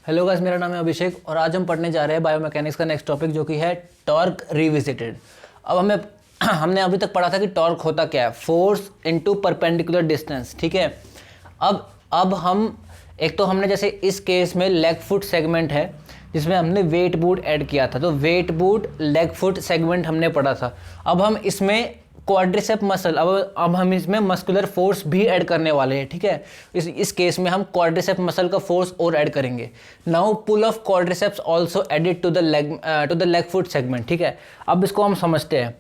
Hello guys, मेरा नाम है अभिषेक और आज हम पढ़ने जा रहे हैं बायोमैकेनिक्स का नेक्स्ट टॉपिक जो कि है टॉर्क रिविजिटेड। अब हमने अभी तक पढ़ा था कि टॉर्क होता क्या है, फोर्स इनटू परपेंडिकुलर डिस्टेंस। ठीक है, अब हम एक तो हमने जैसे इस केस में लेग फुट सेगमेंट है जिसमें हमने वेट बूट ऐड किया था, तो weight boot leg foot segment हमने पढ़ा था। अब हम इसमें क्वाड्रिसेप मसल, अब हम इसमें मस्कुलर फोर्स भी ऐड करने वाले हैं। ठीक है, इस केस में हम क्वाड्रिसेप मसल का फोर्स और ऐड करेंगे। Now pull of quadriceps also added to the leg foot segment. ठीक है, अब इसको हम समझते हैं।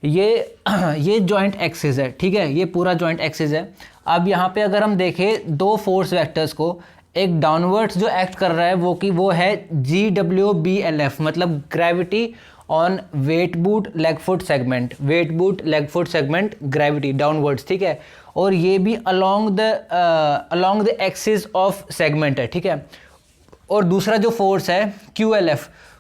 ये जॉइंट एक्सिस है। ठीक है, ये पूरा जॉइंट एक्सिस है। अब यहाँ पे अगर हम देखें दो फोर्स वेक्टर्स को, एक डाउनवर्ड्स जो एक्ट कर रहा है वो है GWBLF, मतलब gravity on weight boot leg foot segment, weight boot leg foot segment gravity downwards. ठीक है, और ये भी along the axis of segment है। ठीक है, और दूसरा जो फोर्स है QLF,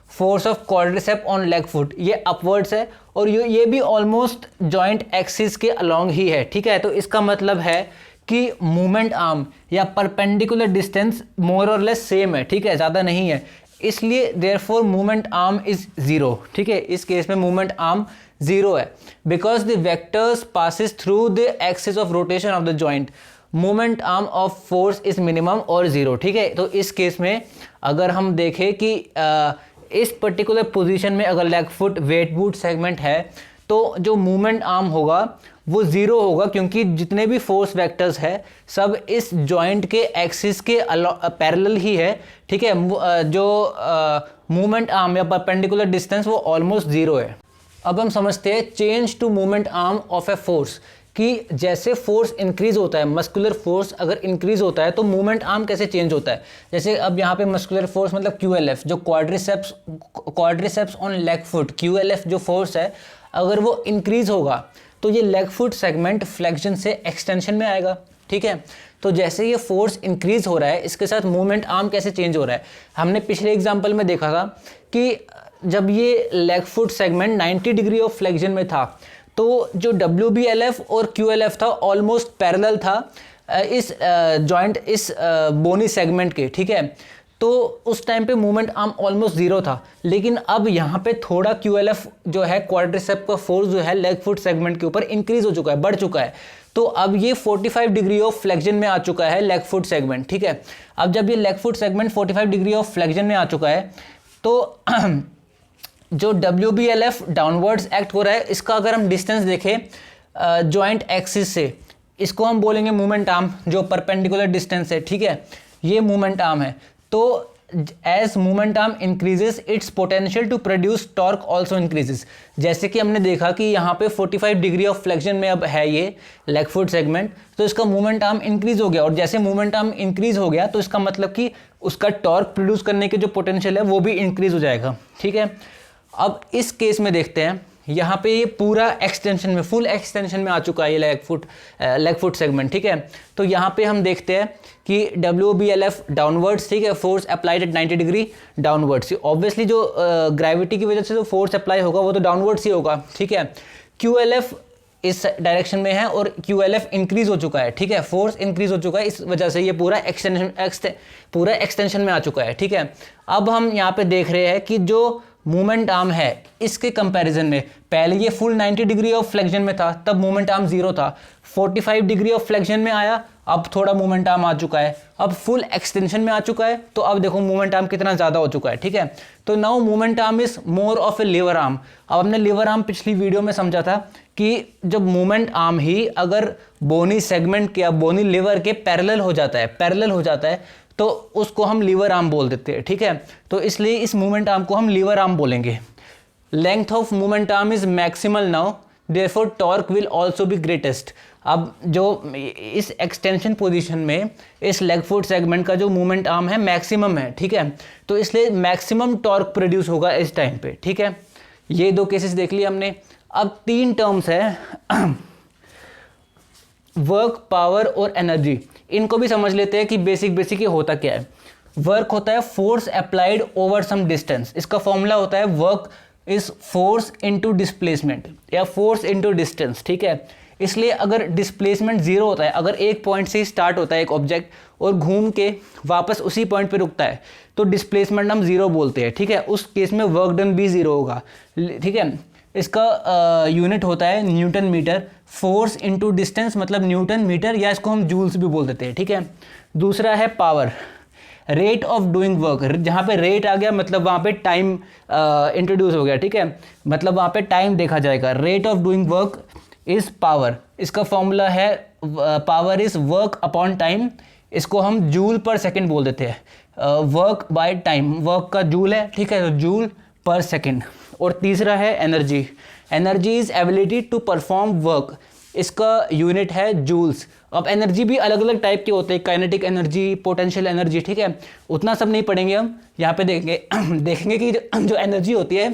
force of quadricep on leg foot, ये अपवर्ड्स है और ये भी ऑलमोस्ट जॉइंट एक्सिस के अलोंग ही है। ठीक है, तो इसका मतलब है कि मूवमेंट आर्म या परपेंडिकुलर डिस्टेंस मोर और लेस सेम है। ठीक है, ज़्यादा नहीं है, इसलिए therefore movement arm is zero. ठीक है, इस केस में मूवमेंट आर्म जीरो है because the vectors passes through the axis of rotation of the joint, movement arm of force is minimum और जीरो। ठीक है, तो इस केस में अगर हम देखें कि इस पर्टिकुलर पोजीशन में अगर leg foot weight boot segment है तो जो मूवमेंट आर्म होगा वो ज़ीरो होगा, क्योंकि जितने भी फोर्स वेक्टर्स है सब इस जॉइंट के एक्सिस के पैरेलल ही है। ठीक है, जो मूवमेंट आर्म या परपेंडिकुलर डिस्टेंस वो ऑलमोस्ट ज़ीरो है। अब हम समझते हैं change to movement arm of a force, कि जैसे फोर्स इंक्रीज होता है, मस्कुलर फोर्स अगर इंक्रीज होता है तो मूवमेंट आर्म कैसे चेंज होता है। जैसे अब यहाँ पे मस्कुलर फोर्स मतलब QLF, जो quadriceps on leg foot, QLF जो फोर्स है अगर वो इंक्रीज होगा तो ये लेग फुट सेगमेंट फ्लेक्शन से एक्सटेंशन में आएगा। ठीक है, तो जैसे ये फोर्स इंक्रीज हो रहा है इसके साथ मूवमेंट आर्म कैसे चेंज हो रहा है। हमने पिछले एग्जांपल में देखा था कि जब ये leg foot segment 90 degree of flexion में था तो जो WBLF और QLF था ऑलमोस्ट पैरेलल था इस जॉइंट इस बोनी सेगमेंट के। ठीक है, तो उस टाइम पे मूवमेंट आर्म ऑलमोस्ट जीरो था, लेकिन अब यहाँ पे थोड़ा QLF जो है क्वाड्रिसेप का फोर्स जो है लेग फुट सेगमेंट के ऊपर इंक्रीज हो चुका है, बढ़ चुका है। तो अब ये 45 डिग्री ऑफ फ्लेक्शन में आ चुका है लेग फुट सेगमेंट। ठीक है, अब जब ये leg foot segment 45 degree of flexion में आ चुका है तो जो WBLF डाउनवर्ड्स एक्ट हो रहा है, इसका अगर हम डिस्टेंस देखें जॉइंट एक्सिस से, इसको हम बोलेंगे मूवमेंट आर्म, जो परपेंडिकुलर डिस्टेंस है। ठीक है, ये मूवमेंट आर्म है। तो as movement arm increases its potential to produce torque also increases. जैसे कि हमने देखा कि यहाँ पे 45 डिग्री ऑफ फ्लेक्शन में अब है ये लेग फुट सेगमेंट, तो इसका मूवमेंट आर्म इंक्रीज हो गया, और जैसे मूवमेंट आर्म इंक्रीज हो गया तो इसका मतलब कि उसका टॉर्क प्रोड्यूस करने के जो पोटेंशियल है वो भी इंक्रीज हो जाएगा। ठीक है, अब इस केस में देखते हैं, यहाँ पे ये पूरा एक्सटेंशन में, फुल एक्सटेंशन में आ चुका है ये लेग फुट सेगमेंट। ठीक है, तो यहाँ पे हम देखते हैं कि WBLF डाउनवर्ड्स, ठीक है, force applied at 90 degree downwards. Obviously जो ग्रेविटी की वजह से जो फोर्स अप्लाई होगा वो तो डाउनवर्ड्स ही होगा। ठीक है, QLF इस डायरेक्शन में है और QLF इंक्रीज हो चुका है। ठीक है, फोर्स इंक्रीज हो चुका है, इस वजह से ये पूरा एक्सटेंशन में आ चुका है। ठीक है, अब हम यहाँ पे देख रहे हैं कि जो मूवमेंट आर्म है इसके कंपैरिजन में, पहले ये फुल 90 डिग्री ऑफ फ्लेक्शन में था तब मूवमेंट आर्म जीरो था, 45 डिग्री ऑफ फ्लेक्शन में आया अब थोड़ा मूवमेंट आर्म आ चुका है, अब फुल एक्सटेंशन में आ चुका है, तो अब देखो मूवमेंट आर्म कितना ज़्यादा हो चुका है। ठीक है, तो now movement arm is more of a lever arm. अब हमने लीवर आर्म पिछली वीडियो में समझा था कि जब मूवमेंट आर्म ही अगर बोनी सेगमेंट के या बोनी लीवर के पैरेलल हो जाता है तो उसको हम लीवर आर्म बोल देते हैं। ठीक है, तो इसलिए इस मूवमेंट आर्म को हम लीवर आर्म बोलेंगे। Length of movement arm is maximal now, therefore torque will also be greatest. अब जो इस एक्सटेंशन पोजीशन में इस लेग फुट सेगमेंट का जो मूवमेंट आर्म है मैक्सिमम है। ठीक है, तो इसलिए मैक्सिमम टॉर्क प्रोड्यूस होगा इस टाइम पे। ठीक है, ये दो केसेस देख लिए हमने। अब तीन टर्म्स है वर्क, पावर और एनर्जी, इनको भी समझ लेते हैं कि बेसिक ये होता क्या है। वर्क होता है force applied over some distance, इसका फॉर्मूला होता है work is force into displacement या फोर्स इनटू डिस्टेंस। ठीक है, इसलिए अगर डिस्प्लेसमेंट जीरो होता है, अगर एक पॉइंट से ही स्टार्ट होता है एक ऑब्जेक्ट और घूम के वापस उसी पॉइंट पे रुकता है तो डिस्प्लेसमेंट हम जीरो बोलते हैं, ठीक है। उस केस में वर्क डन भी जीरो होगा, ठीक है। इसका यूनिट होता है newton metre. Force into distance मतलब न्यूटन मीटर, या इसको हम जूल्स भी बोल देते हैं, ठीक है। दूसरा है power, rate of doing work, जहाँ पे रेट आ गया मतलब वहाँ पे टाइम इंट्रोड्यूस हो गया, ठीक है। मतलब वहाँ पे टाइम देखा जाएगा। Rate of doing work is power, इसका फॉर्मूला है power is work upon time, इसको हम जूल पर सेकंड बोल देते हैं। वर्क बाय टाइम, वर्क का जूल है, ठीक है, तो जूल पर सेकंड। और तीसरा है energy, energy is ability to perform work, इसका यूनिट है जूल्स। अब एनर्जी भी अलग अलग टाइप के होते हैं, काइनेटिक एनर्जी, पोटेंशियल एनर्जी, ठीक है। उतना सब नहीं पढ़ेंगे हम, यहाँ पे देखेंगे कि जो एनर्जी होती है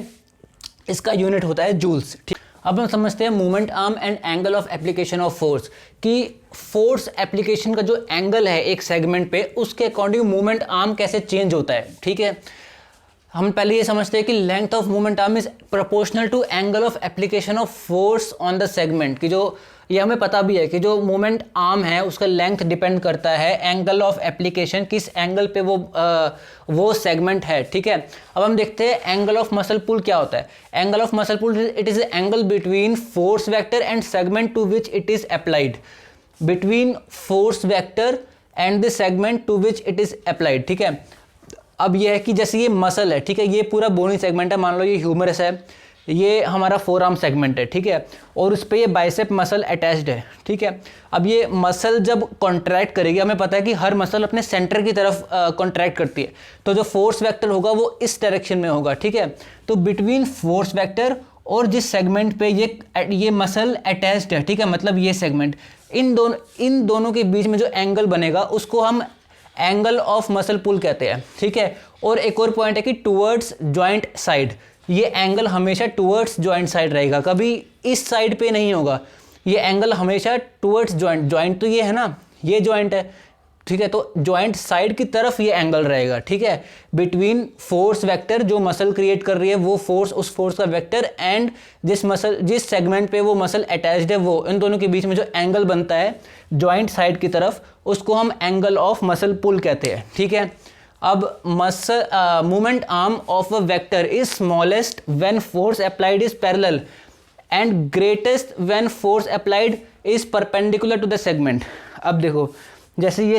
इसका यूनिट होता है जूल्स, ठीक। अब हम समझते हैं movement arm and angle of application of force, कि फोर्स एप्लीकेशन का जो एंगल है एक सेगमेंट पे उसके अकॉर्डिंग मूवमेंट आर्म कैसे चेंज होता है, ठीक है। हम पहले ये समझते हैं कि length of movement arm is proportional to angle of application of force on the segment, कि जो ये हमें पता भी है कि जो मूवमेंट आर्म है उसका लेंथ डिपेंड करता है एंगल ऑफ एप्लीकेशन, किस एंगल पे वो सेगमेंट है, ठीक है। अब हम देखते हैं एंगल ऑफ मसल पुल क्या होता है। Angle of muscle pull it is angle between force vector and segment to which it is applied, between force vector and the segment to which it is applied, ठीक है। अब ये है कि जैसे ये मसल है, ठीक है, ये पूरा बोनी सेगमेंट है, मान लो ये ह्यूमरस है, ये हमारा फोर आर्म सेगमेंट है, ठीक है, और उस पर ये बाइसेप मसल अटैच्ड है, ठीक है। अब ये मसल जब कॉन्ट्रैक्ट करेगी, हमें पता है कि हर मसल अपने सेंटर की तरफ कॉन्ट्रैक्ट करती है, तो जो फोर्स वेक्टर होगा वो इस डायरेक्शन में होगा, ठीक है। तो बिटवीन फोर्स वेक्टर और जिस सेगमेंट पे ये मसल अटैच्ड है, ठीक है, मतलब ये सेगमेंट, इन दोनों के बीच में जो एंगल बनेगा उसको हम एंगल ऑफ मसल पुल कहते हैं, ठीक है। और एक और पॉइंट है कि टुवर्ड्स जॉइंट साइड, ये एंगल हमेशा टुवर्ड्स जॉइंट साइड रहेगा, कभी इस साइड पे नहीं होगा, ये एंगल हमेशा टुवर्ड्स जॉइंट तो ये है ना, ये जॉइंट है, ठीक है, तो जॉइंट साइड की तरफ ये एंगल रहेगा, ठीक है। बिटवीन फोर्स वेक्टर, जो मसल क्रिएट कर रही है वो फोर्स, उस फोर्स का वेक्टर, एंड जिस सेगमेंट पे वो मसल अटैच्ड है वो, इन दोनों के बीच में जो एंगल बनता है जॉइंट साइड की तरफ उसको हम एंगल ऑफ मसल पुल कहते हैं, ठीक है। अब movement arm of a vector is smallest when force applied is parallel and greatest when force applied is perpendicular to the segment. अब देखो, जैसे ये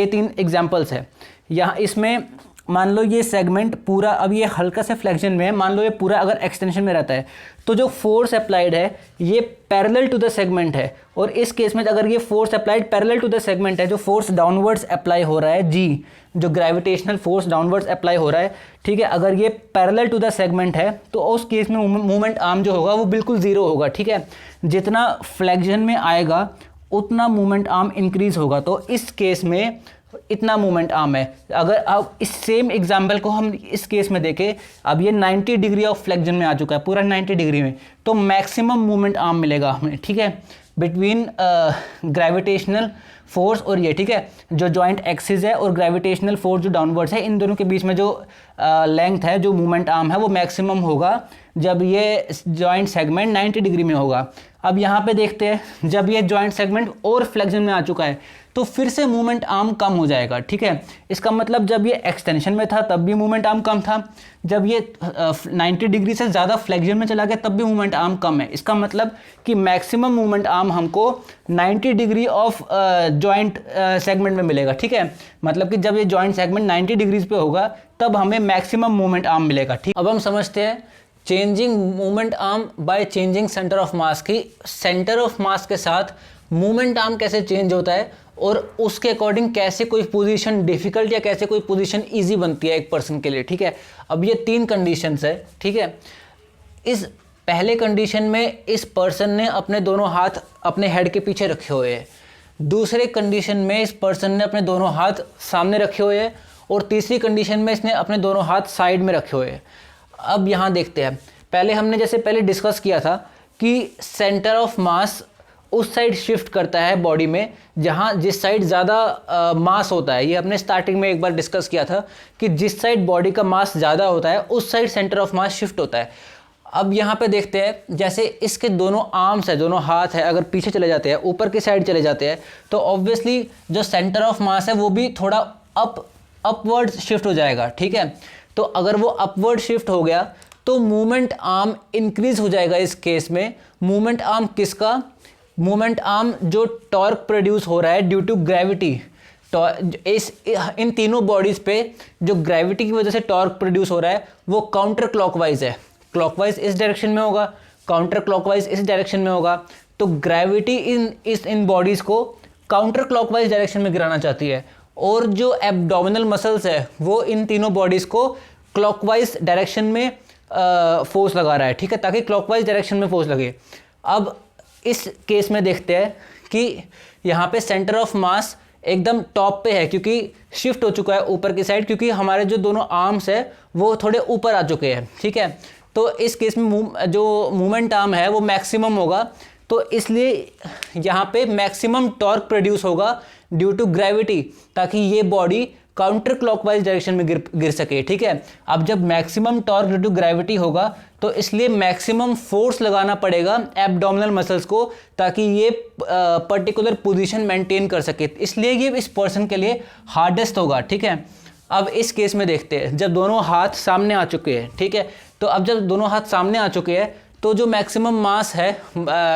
तीन एग्जांपल्स है, यहाँ इसमें मान लो ये सेगमेंट पूरा, अब ये हल्का से फ्लेक्शन में है, मान लो ये पूरा अगर एक्सटेंशन में रहता है तो जो फोर्स अप्लाइड है ये पैरेलल टू द सेगमेंट है, और इस केस में अगर ये force applied parallel to the segment है, जो फोर्स डाउनवर्ड्स अप्लाई हो रहा है जी, जो ग्रेविटेशनल फोर्स डाउनवर्ड्स अप्लाई हो रहा है, ठीक है, अगर ये पैरेलल टू द सेगमेंट है तो उस केस में मूवमेंट आर्म जो होगा वो बिल्कुल जीरो होगा, ठीक है। जितना फ्लेक्शन में आएगा उतना मूवमेंट आर्म इंक्रीज होगा, तो इस केस में इतना मूवमेंट आर्म है। अगर अब इस सेम एग्जांपल को हम इस केस में देखें, अब ये 90 डिग्री ऑफ फ्लेक्शन में आ चुका है, पूरा 90 डिग्री में, तो मैक्सिमम मूवमेंट आर्म मिलेगा हमें, ठीक है, बिटवीन ग्रेविटेशनल फोर्स और ये, ठीक है, जो जॉइंट एक्सिस है और ग्रेविटेशनल फोर्स जो डाउनवर्ड्स है, इन दोनों के बीच में जो लेंथ है, जो मूवमेंट आर्म है, वो मैक्सिमम होगा जब ये जॉइंट सेगमेंट 90 डिग्री में होगा। अब यहाँ पे देखते हैं, जब ये जॉइंट सेगमेंट और फ्लेक्शन में आ चुका है तो फिर से मूवमेंट आर्म कम हो जाएगा, ठीक है। इसका मतलब जब ये एक्सटेंशन में था तब भी मूवमेंट आर्म कम था, जब ये 90 डिग्री से ज़्यादा फ्लेक्शन में चला गया तब भी मूवमेंट आर्म कम है। इसका मतलब कि मैक्सिमम मूवमेंट आर्म हमको 90 डिग्री ऑफ जॉइंट सेगमेंट में मिलेगा, ठीक है। मतलब कि जब ये जॉइंट सेगमेंट 90 डिग्रीज पे होगा तब हमें मैक्सिमम मूवमेंट आर्म मिलेगा, ठीक। अब हम समझते हैं changing movement arm by changing centre of mass, की सेंटर ऑफ मास के साथ मूवमेंट आर्म कैसे चेंज होता है और उसके अकॉर्डिंग कैसे कोई पोजीशन डिफिकल्ट या कैसे कोई पोजीशन इजी बनती है एक पर्सन के लिए, ठीक है। अब ये 3 कंडीशंस है, ठीक है। इस पहले कंडीशन में इस पर्सन ने अपने दोनों हाथ अपने हेड के पीछे रखे हुए हैं, दूसरे कंडीशन में इस पर्सन ने अपने दोनों हाथ सामने रखे हुए हैं, और तीसरी कंडीशन में इसने अपने दोनों हाथ साइड में रखे हुए हैं। अब यहाँ देखते हैं, पहले हमने जैसे पहले डिस्कस किया था कि सेंटर ऑफ मास उस साइड शिफ्ट करता है बॉडी में जहाँ जिस साइड ज़्यादा मास होता है। ये हमने स्टार्टिंग में एक बार डिस्कस किया था कि जिस साइड बॉडी का मास ज़्यादा होता है उस side centre of mass shift होता है। अब यहाँ पे देखते हैं, जैसे इसके दोनों आर्म्स है, दोनों हाथ है, अगर पीछे चले जाते हैं, ऊपर की साइड चले जाते हैं, तो ऑब्वियसली जो सेंटर ऑफ मास है वो भी थोड़ा अपवर्ड शिफ्ट हो जाएगा, ठीक है। तो अगर वो अपवर्ड शिफ्ट हो गया तो मूवमेंट आर्म इंक्रीज हो जाएगा। इस केस में मूवमेंट आर्म किसका? मूवमेंट आर्म जो टॉर्क प्रोड्यूस हो रहा है ड्यू टू ग्रेविटी, इन तीनों बॉडीज पे जो ग्रेविटी की वजह से टॉर्क प्रोड्यूस हो रहा है वो काउंटर क्लॉकवाइज है। क्लॉकवाइज इस डायरेक्शन में होगा, काउंटर क्लॉकवाइज इस डायरेक्शन में होगा। तो ग्रेविटी इन बॉडीज को काउंटर क्लॉकवाइज डायरेक्शन में गिराना चाहती है, और जो एब्डोमिनल मसल्स है वो इन तीनों बॉडीज को क्लॉकवाइज डायरेक्शन में फोर्स लगा रहा है, ठीक है, ताकि क्लॉकवाइज डायरेक्शन में फोर्स लगे। अब इस केस में देखते हैं कि यहाँ पे सेंटर ऑफ मास एकदम टॉप पे है, क्योंकि शिफ्ट हो चुका है ऊपर की साइड, क्योंकि हमारे जो दोनों आर्म्स है वो थोड़े ऊपर आ चुके हैं, ठीक है। तो इस केस में जो मूवमेंट आर्म है वो मैक्सिमम होगा, तो इसलिए यहाँ पे मैक्सिमम टॉर्क प्रोड्यूस होगा ड्यू टू ग्रेविटी, ताकि ये बॉडी काउंटर क्लॉकवाइज डायरेक्शन में गिर सके, ठीक है। अब जब maximum torque due to gravity होगा तो इसलिए मैक्सिमम फोर्स लगाना पड़ेगा एब्डोमिनल मसल्स को, ताकि ये पर्टिकुलर पोजीशन मेंटेन कर सके। इसलिए ये इस पर्सन के लिए हार्डेस्ट होगा, ठीक है। अब इस केस में देखते हैं, जब दोनों हाथ सामने आ चुके हैं, ठीक है, तो अब जब दोनों हाथ सामने आ चुके हैं तो जो मैक्सिमम मास है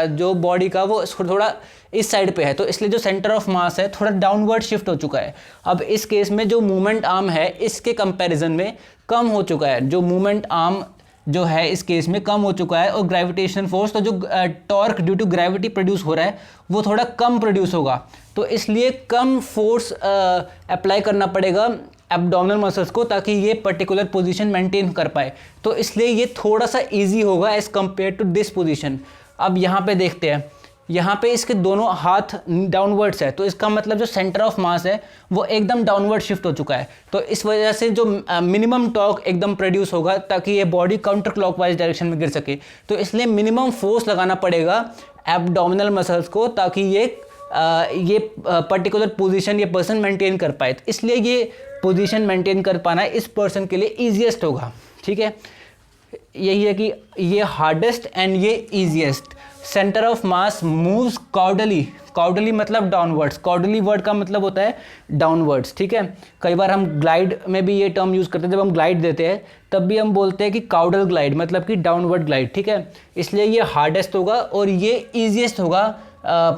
जो बॉडी का वो थोड़ा इस साइड पे है, तो इसलिए जो सेंटर ऑफ मास है थोड़ा डाउनवर्ड शिफ्ट हो चुका है। अब इस केस में जो मूवमेंट आर्म है इसके कंपैरिजन में कम हो चुका है, जो मूवमेंट आर्म जो है इस केस में कम हो चुका है, और ग्रेविटेशन फोर्स, तो जो torque due to gravity produce हो रहा है वो थोड़ा कम प्रोड्यूस होगा, तो इसलिए कम फोर्स अप्लाई करना पड़ेगा एब्डोमिनल मसल्स को, ताकि ये पर्टिकुलर पोजीशन मेंटेन कर पाए। तो इसलिए ये थोड़ा सा इजी होगा as compare to this position. अब यहाँ पे देखते हैं, यहाँ पे इसके दोनों हाथ डाउनवर्ड्स है, तो इसका मतलब जो सेंटर ऑफ मास है वो एकदम डाउनवर्ड शिफ्ट हो चुका है। तो इस वजह से जो मिनिमम टॉर्क एकदम प्रोड्यूस होगा, ताकि ये बॉडी काउंटर क्लॉकवाइज डायरेक्शन में गिर सके। तो इसलिए मिनिमम फोर्स लगाना पड़ेगा एब्डोमिनल मसल्स को, ताकि ये पर्टिकुलर पोजीशन ये पर्सन मेंटेन कर पाए। इसलिए ये पोजीशन मेंटेन कर पाना इस पर्सन के लिए ईजिएस्ट होगा, ठीक है। यही है कि ये हार्डेस्ट एंड ये easiest. Centre of mass moves cordially, cordially मतलब डाउनवर्ड्स, कॉर्डली वर्ड का मतलब होता है डाउनवर्ड्स, ठीक है। कई बार हम ग्लाइड में भी ये टर्म यूज़ करते हैं, जब हम ग्लाइड देते हैं तब भी हम बोलते हैं कि काउडल ग्लाइड, मतलब कि डाउनवर्ड ग्लाइड, ठीक है। इसलिए ये हार्डेस्ट होगा और ये ईजिएस्ट होगा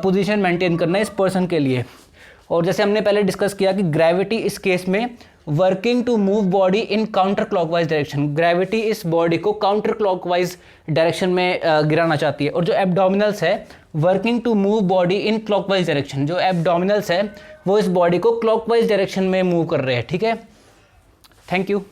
पोजीशन मेंटेन करना इस पर्सन के लिए। और जैसे हमने पहले डिस्कस किया कि ग्रेविटी इस केस में working to move body in counter clockwise direction, gravity इस बॉडी को काउंटर क्लॉकवाइज डायरेक्शन में गिराना चाहती है। और जो एब्डोमिनल्स है working to move body in clockwise direction, जो एब्डोमिनल्स है वो इस बॉडी को क्लॉकवाइज डायरेक्शन में मूव कर रहे हैं, ठीक है। Thank you.